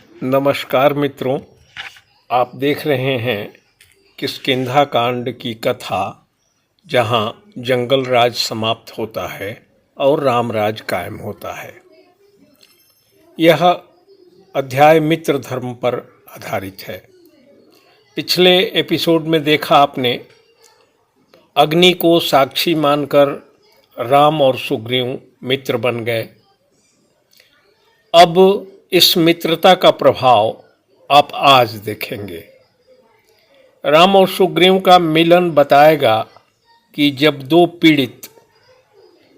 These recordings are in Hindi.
नमस्कार मित्रों, आप देख रहे हैं किष्किंधा कांड की कथा, जहां जंगल राज समाप्त होता है और राम राज कायम होता है। यह अध्याय मित्र धर्म पर आधारित है। पिछले एपिसोड में देखा आपने, अग्नि को साक्षी मानकर राम और सुग्रीव मित्र बन गए। अब इस मित्रता का प्रभाव आप आज देखेंगे। राम और सुग्रीव का मिलन बताएगा कि जब दो पीड़ित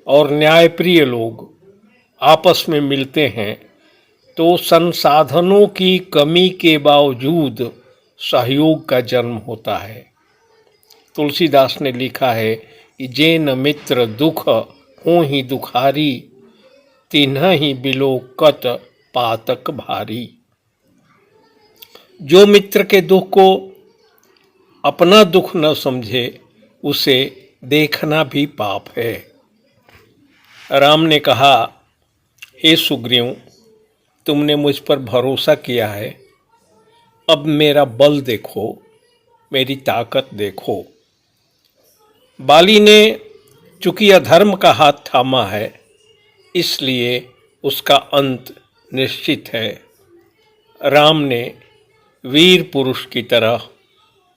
और न्यायप्रिय लोग आपस में मिलते हैं तो संसाधनों की कमी के बावजूद सहयोग का जन्म होता है। तुलसीदास ने लिखा है कि जेन मित्र दुख हों ही दुखारी, तिन्हि बिलोकत पातक भारी। जो मित्र के दुख को अपना दुख न समझे, उसे देखना भी पाप है। राम ने कहा, हे सुग्रीव, तुमने मुझ पर भरोसा किया है, अब मेरा बल देखो, मेरी ताकत देखो। बाली ने चूंकि अधर्म का हाथ थामा है, इसलिए उसका अंत निश्चित है। राम ने वीर पुरुष की तरह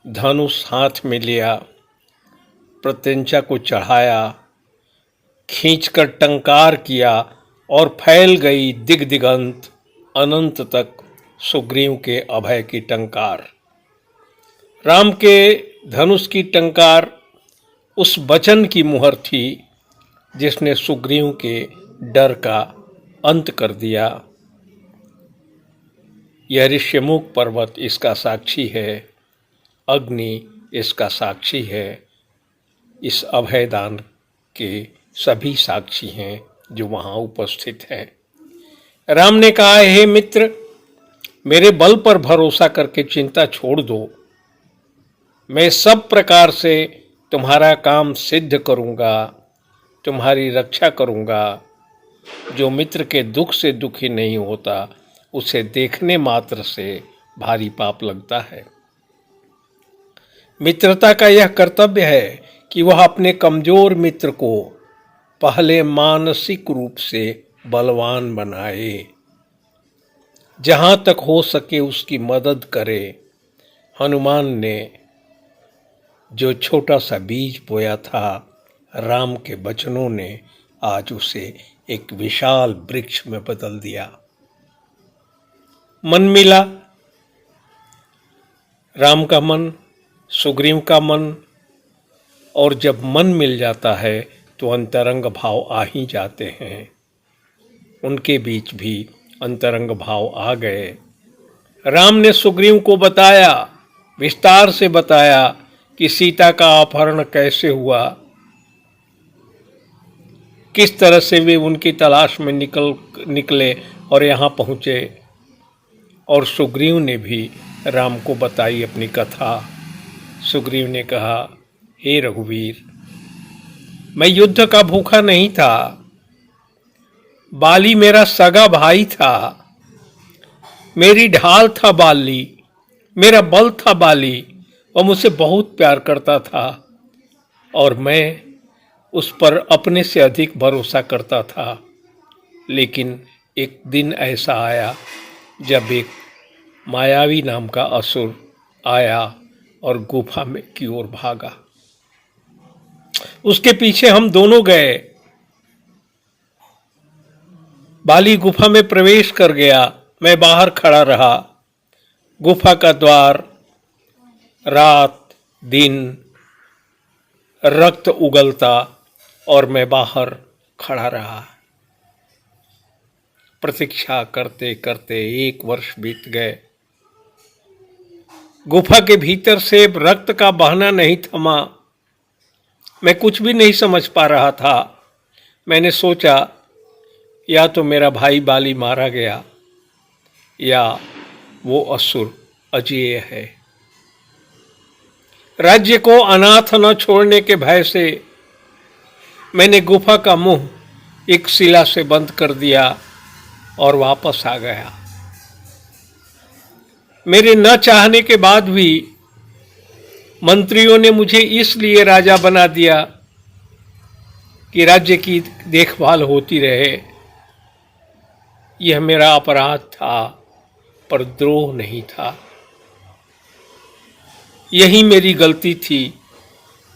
धनुष हाथ में लिया, प्रत्यंचा को चढ़ाया, खींचकर टंकार किया और फैल गई दिग्दिगंत अनंत तक सुग्रीव के अभय की टंकार। राम के धनुष की टंकार उस वचन की मुहर थी जिसने सुग्रीव के डर का अंत कर दिया। यह ऋष्यमुख पर्वत इसका साक्षी है, अग्नि इसका साक्षी है, इस अभयदान के सभी साक्षी हैं जो वहाँ उपस्थित हैं। राम ने कहा, हे मित्र, मेरे बल पर भरोसा करके चिंता छोड़ दो। मैं सब प्रकार से तुम्हारा काम सिद्ध करूँगा, तुम्हारी रक्षा करूँगा। जो मित्र के दुख से दुखी नहीं होता, उसे देखने मात्र से भारी पाप लगता है। मित्रता का यह कर्तव्य है कि वह अपने कमजोर मित्र को पहले मानसिक रूप से बलवान बनाए, जहां तक हो सके उसकी मदद करे। हनुमान ने जो छोटा सा बीज बोया था, राम के वचनों ने आज उसे एक विशाल वृक्ष में बदल दिया। मन मिला, राम का मन, सुग्रीव का मन, और जब मन मिल जाता है तो अंतरंग भाव आ ही जाते हैं। उनके बीच भी अंतरंग भाव आ गए। राम ने सुग्रीव को बताया, विस्तार से बताया कि सीता का अपहरण कैसे हुआ, किस तरह से वे उनकी तलाश में निकले और यहाँ पहुँचे। और सुग्रीव ने भी राम को बताई अपनी कथा। सुग्रीव ने कहा, हे रघुवीर, मैं युद्ध का भूखा नहीं था। बाली मेरा सगा भाई था, मेरी ढाल था बाली, मेरा बल था बाली। वह मुझसे बहुत प्यार करता था और मैं उस पर अपने से अधिक भरोसा करता था। लेकिन एक दिन ऐसा आया जब एक मायावी नाम का असुर आया और गुफा में की ओर भागा। उसके पीछे हम दोनों गए। बाली गुफा में प्रवेश कर गया, मैं बाहर खड़ा रहा। गुफा का द्वार रात दिन रक्त उगलता और मैं बाहर खड़ा रहा। प्रतीक्षा करते करते 1 वर्ष बीत गए। गुफा के भीतर से रक्त का बहना नहीं थमा। मैं कुछ भी नहीं समझ पा रहा था। मैंने सोचा, या तो मेरा भाई बाली मारा गया या वो असुर अजेय है। राज्य को अनाथ न छोड़ने के भय से मैंने गुफा का मुंह एक शिला से बंद कर दिया और वापस आ गया। मेरे न चाहने के बाद भी मंत्रियों ने मुझे इसलिए राजा बना दिया कि राज्य की देखभाल होती रहे। यह मेरा अपराध था, पर द्रोह नहीं था। यही मेरी गलती थी,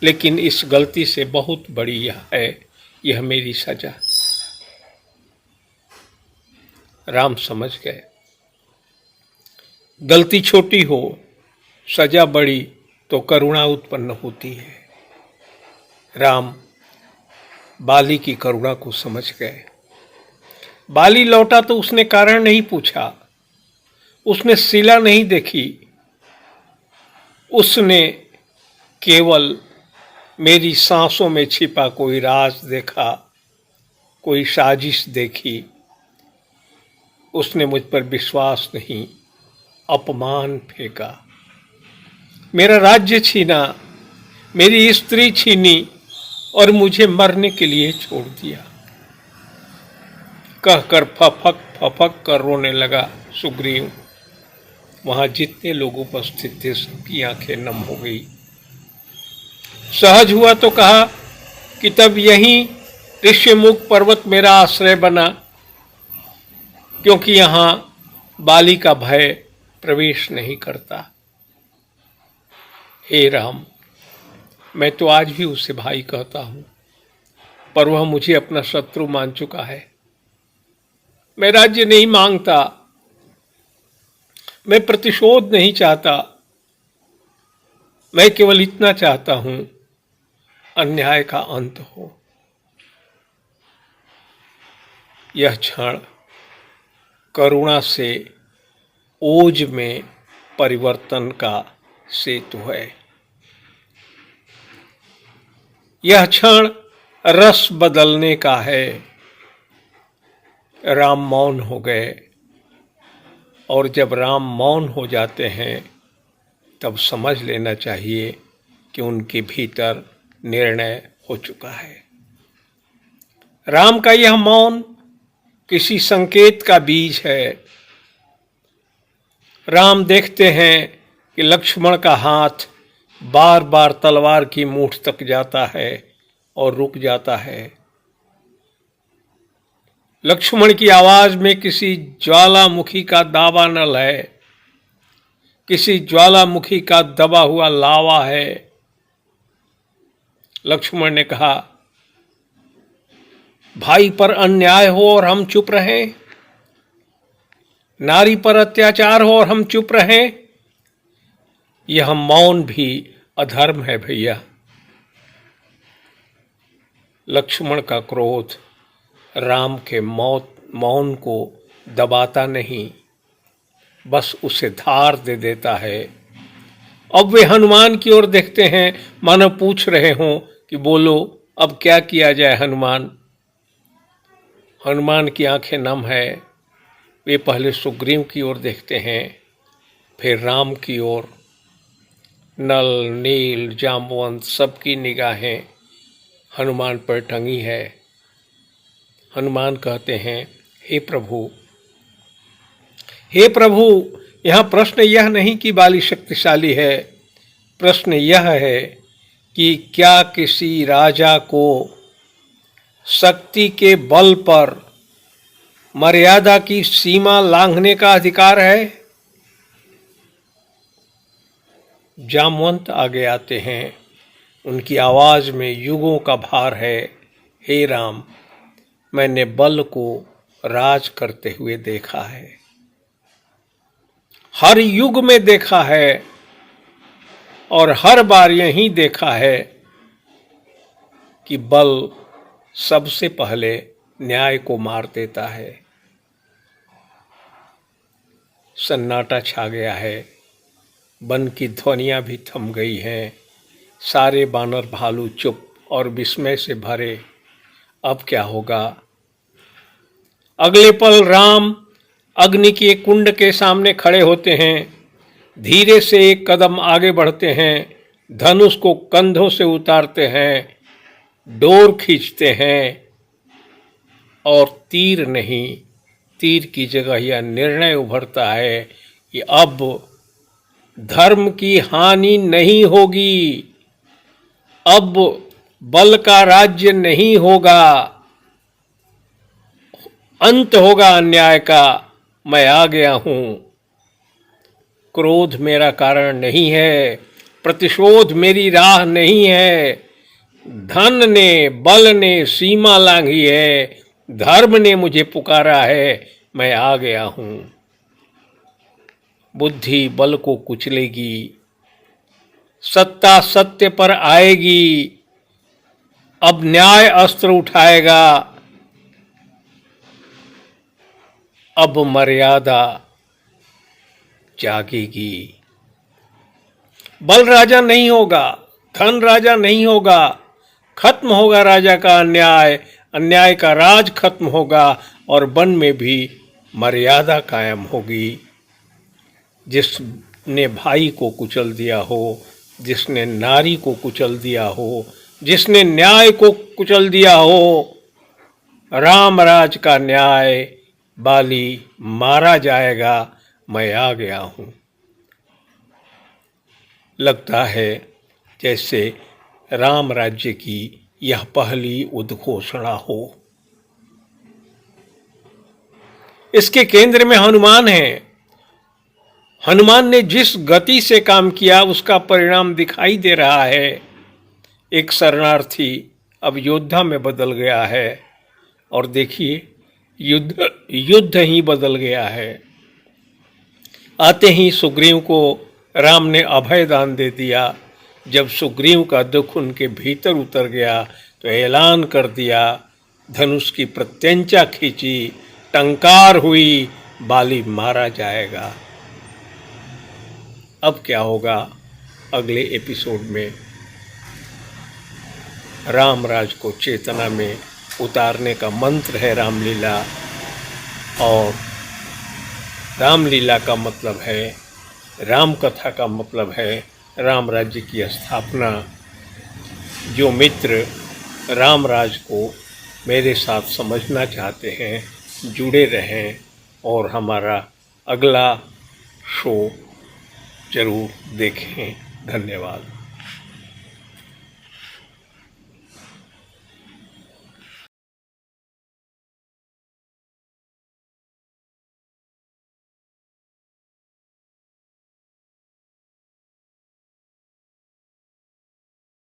लेकिन इस गलती से बहुत बड़ी यह मेरी सजा। राम समझ गए, गलती छोटी हो, सजा बड़ी तो करुणा उत्पन्न होती है। राम बाली की करुणा को समझ गए। बाली लौटा तो उसने कारण नहीं पूछा, उसने शिला नहीं देखी, उसने केवल मेरी सांसों में छिपा कोई राज देखा, कोई साजिश देखी। उसने मुझ पर विश्वास नहीं, अपमान फेंका, मेरा राज्य छीना, मेरी स्त्री छीनी और मुझे मरने के लिए छोड़ दिया। कहकर फफक फफक कर रोने लगा सुग्रीव। वहां जितने लोग उपस्थित थे सबकी आंखें नम हो गई। सहज हुआ तो कहा कि तब यहीं ऋष्यमुख पर्वत मेरा आश्रय बना, क्योंकि यहां बाली का भय प्रवेश नहीं करता। हे राम, मैं तो आज भी उसे भाई कहता हूं, पर वह मुझे अपना शत्रु मान चुका है। मैं राज्य नहीं मांगता, मैं प्रतिशोध नहीं चाहता, मैं केवल इतना चाहता हूं, अन्याय का अंत हो। यह क्षण करुणा से ओज में परिवर्तन का सेतु है। यह क्षण रस बदलने का है। राम मौन हो गए, और जब राम मौन हो जाते हैं तब समझ लेना चाहिए कि उनके भीतर निर्णय हो चुका है। राम का यह मौन किसी संकेत का बीज है। राम देखते हैं कि लक्ष्मण का हाथ बार बार तलवार की मूठ तक जाता है और रुक जाता है। लक्ष्मण की आवाज में किसी ज्वालामुखी का दावानल है, किसी ज्वालामुखी का दबा हुआ लावा है। लक्ष्मण ने कहा, भाई पर अन्याय हो और हम चुप रहें, नारी पर अत्याचार हो और हम चुप रहें, यह मौन भी अधर्म है भैया। लक्ष्मण का क्रोध राम के मौन को दबाता नहीं, बस उसे धार दे देता है। अब वे हनुमान की ओर देखते हैं, मानो पूछ रहे हों कि बोलो अब क्या किया जाए हनुमान। हनुमान की आंखें नम है। वे पहले सुग्रीव की ओर देखते हैं, फिर राम की ओर। नल, नील, जाम्बवंत सबकी निगाहें हनुमान पर टंगी है। हनुमान कहते हैं, हे प्रभु, हे प्रभु, यहाँ प्रश्न यह नहीं कि बाली शक्तिशाली है, प्रश्न यह है कि क्या किसी राजा को शक्ति के बल पर मर्यादा की सीमा लांघने का अधिकार है? जामवंत आगे आते हैं, उनकी आवाज में युगों का भार है। हे राम, मैंने बल को राज करते हुए देखा है, हर युग में देखा है, और हर बार यही देखा है कि बल सबसे पहले न्याय को मार देता है। सन्नाटा छा गया है, वन की ध्वनियां भी थम गई हैं। सारे बानर भालू चुप और विस्मय से भरे। अब क्या होगा? अगले पल राम अग्नि के कुंड के सामने खड़े होते हैं, धीरे से एक कदम आगे बढ़ते हैं, धनुष को कंधों से उतारते हैं, डोर खींचते हैं, और तीर नहीं, तीर की जगह यह निर्णय उभरता है कि अब धर्म की हानि नहीं होगी। अब बल का राज्य नहीं होगा, अंत होगा अन्याय का। मैं आ गया हूं। क्रोध मेरा कारण नहीं है, प्रतिशोध मेरी राह नहीं है। धन ने बल ने सीमा लांघी है, धर्म ने मुझे पुकारा है, मैं आ गया हूं। बुद्धि बल को कुचलेगी, सत्ता सत्य पर आएगी। अब न्याय अस्त्र उठाएगा, अब मर्यादा जागेगी। बल राजा नहीं होगा, धन राजा नहीं होगा, खत्म होगा राजा का अन्याय, अन्याय का राज खत्म होगा और वन में भी मर्यादा कायम होगी। जिसने भाई को कुचल दिया हो, जिसने नारी को कुचल दिया हो, जिसने न्याय को कुचल दिया हो, रामराज का न्याय बाली मारा जाएगा। मैं आ गया हूं। लगता है जैसे राम राज्य की यह पहली उद्घोषणा हो। इसके केंद्र में हनुमान है। हनुमान ने जिस गति से काम किया उसका परिणाम दिखाई दे रहा है। एक शरणार्थी अब योद्धा में बदल गया है और देखिए युद्ध ही बदल गया है। आते ही सुग्रीव को राम ने अभय दान दे दिया। जब सुग्रीव का दुख उनके भीतर उतर गया तो ऐलान कर दिया, धनुष की प्रत्यंचा खींची, टंकार हुई, बाली मारा जाएगा। अब क्या होगा अगले एपिसोड में। रामराज को चेतना में उतारने का मंत्र है रामलीला, और रामलीला का मतलब है, राम कथा का मतलब है राम राज्य की स्थापना। जो मित्र रामराज को मेरे साथ समझना चाहते हैं जुड़े रहें और हमारा अगला शो जरूर देखें। धन्यवाद।